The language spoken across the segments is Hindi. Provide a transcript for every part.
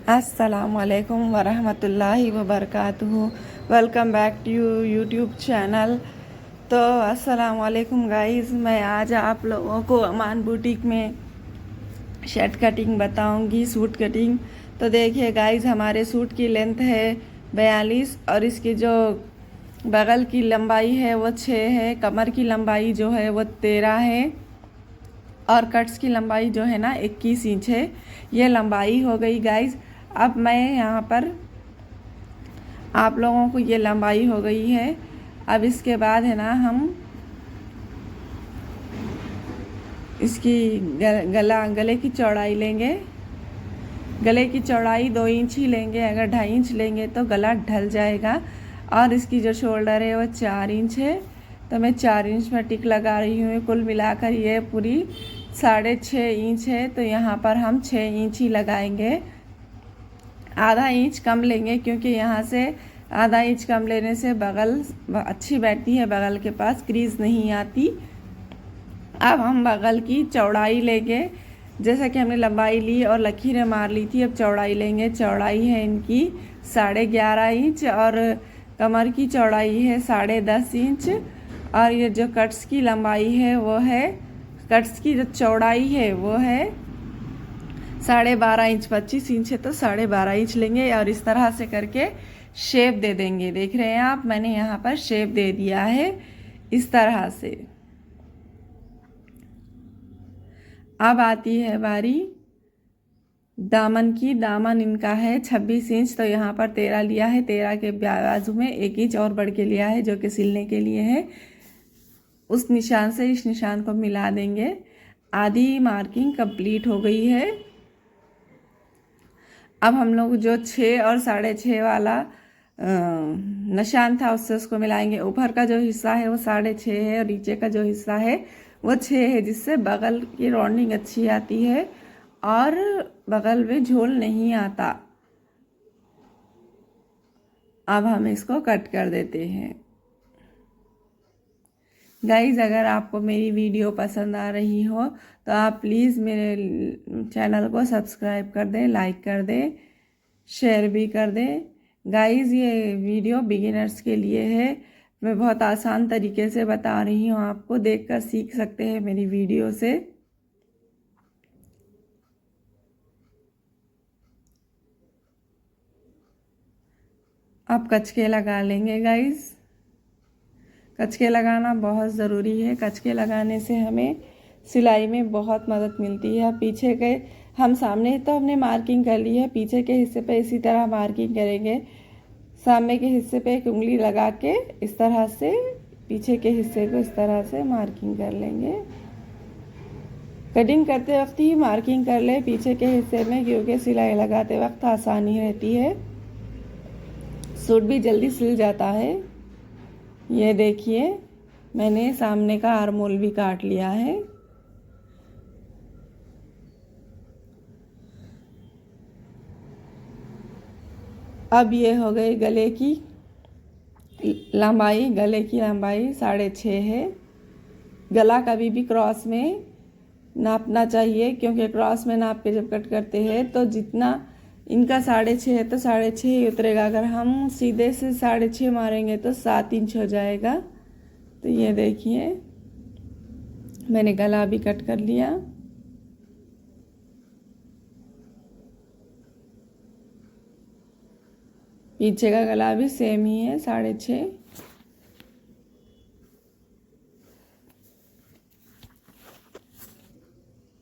अस्सलामुअलैकुम वरहमतुल्लाहि वबरकातुहू। Welcome back to YouTube channel. तो अस्सलामुअलैकुम गाइस, मैं आज आप लोगों को अमान बुटीक में शर्ट कटिंग बताऊंगी, सूट कटिंग। तो देखिए गाइस, हमारे सूट की लेंथ है 42 और इसकी जो बगल की लंबाई है वो 6 है, कमर की लंबाई जो है वो 13 है और कट्स की लंबाई जो है ना 21 इंच है। ये लंबाई हो गई गाइस। अब मैं यहाँ पर आप लोगों को ये लंबाई हो गई है। अब इसके बाद है ना हम इसकी गले की चौड़ाई लेंगे। गले की चौड़ाई 2 इंच ही लेंगे, अगर 2.5 इंच लेंगे तो गला ढल जाएगा। और इसकी जो शोल्डर है वो 4 इंच है, तो मैं 4 इंच में टिक लगा रही हूँ। कुल मिलाकर ये पूरी 6.5 इंच है, तो यहाँ पर हम 6 इंच ही लगाएंगे। आधा इंच कम लेंगे क्योंकि यहाँ से आधा इंच कम लेने से बगल अच्छी बैठती है, बगल के पास क्रीज नहीं आती। अब हम बगल की चौड़ाई लेंगे, जैसा कि हमने लंबाई ली और लकीरें मार ली थी। अब चौड़ाई लेंगे। चौड़ाई है इनकी 11.5 इंच और कमर की चौड़ाई है 10.5 इंच। और ये जो कट्स की लंबाई है वो है, कट्स की जो चौड़ाई है वो है 12.5 इंच। 25 इंच है तो 12.5 इंच लेंगे और इस तरह से करके शेप दे देंगे। देख रहे हैं आप, मैंने यहाँ पर शेप दे दिया है इस तरह से। अब आती है बारी दामन की। दामन इनका है 26 इंच, तो यहाँ पर 13 लिया है। 13 के बाजू में 1 इंच और बढ़ के लिया है जो कि सिलने के लिए है। उस निशान से इस निशान को मिला देंगे। आधी मार्किंग कंप्लीट हो गई है। अब हम लोग जो 6 और 6.5 वाला निशान था उससे उसको मिलाएंगे। ऊपर का जो हिस्सा है वो 6.5 है और नीचे का जो हिस्सा है वो 6 है, जिससे बगल की राउंडिंग अच्छी आती है और बगल में झोल नहीं आता। अब हम इसको कट कर देते हैं। गाइज़, अगर आपको मेरी वीडियो पसंद आ रही हो तो आप प्लीज़ मेरे चैनल को सब्सक्राइब कर दें, लाइक कर दें, शेयर भी कर दें। गाइज़, ये वीडियो बिगिनर्स के लिए है। मैं बहुत आसान तरीके से बता रही हूँ, आपको देखकर सीख सकते हैं मेरी वीडियो से। आप कचके लगा लेंगे गाइज़। कचके लगाना बहुत ज़रूरी है। कचके लगाने से हमें सिलाई में बहुत मदद मिलती है। पीछे के हम सामने तो हमने मार्किंग कर ली है, पीछे के हिस्से पे इसी तरह मार्किंग करेंगे। सामने के हिस्से पे एक उंगली लगा के इस तरह से पीछे के हिस्से को इस तरह से मार्किंग कर लेंगे। कटिंग करते वक्त ही मार्किंग कर ले पीछे के हिस्से में, क्योंकि सिलाई लगाते वक्त आसानी रहती है, सूट भी जल्दी सिल जाता है। ये देखिए, मैंने सामने का आर्मोल भी काट लिया है। अब ये हो गई गले की लंबाई। गले की लंबाई 6.5 है। गला कभी भी क्रॉस में नापना चाहिए, क्योंकि क्रॉस में नाप के जब कट करते हैं तो जितना इनका 6.5 है तो 6.5 ही उतरेगा। अगर हम सीधे से 6.5 मारेंगे तो 7 इंच हो जाएगा। तो ये देखिए, मैंने गला भी कट कर लिया। पीछे का गला भी सेम ही है 6.5।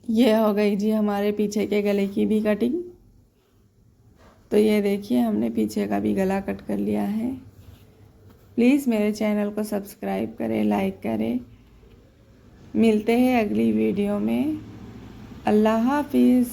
ये हो गई जी हमारे पीछे के गले की भी कटिंग। तो ये देखिए, हमने पीछे का भी गला कट कर लिया है। प्लीज़ मेरे चैनल को सब्सक्राइब करें, लाइक करें। मिलते हैं अगली वीडियो में। अल्लाह हाफिज़।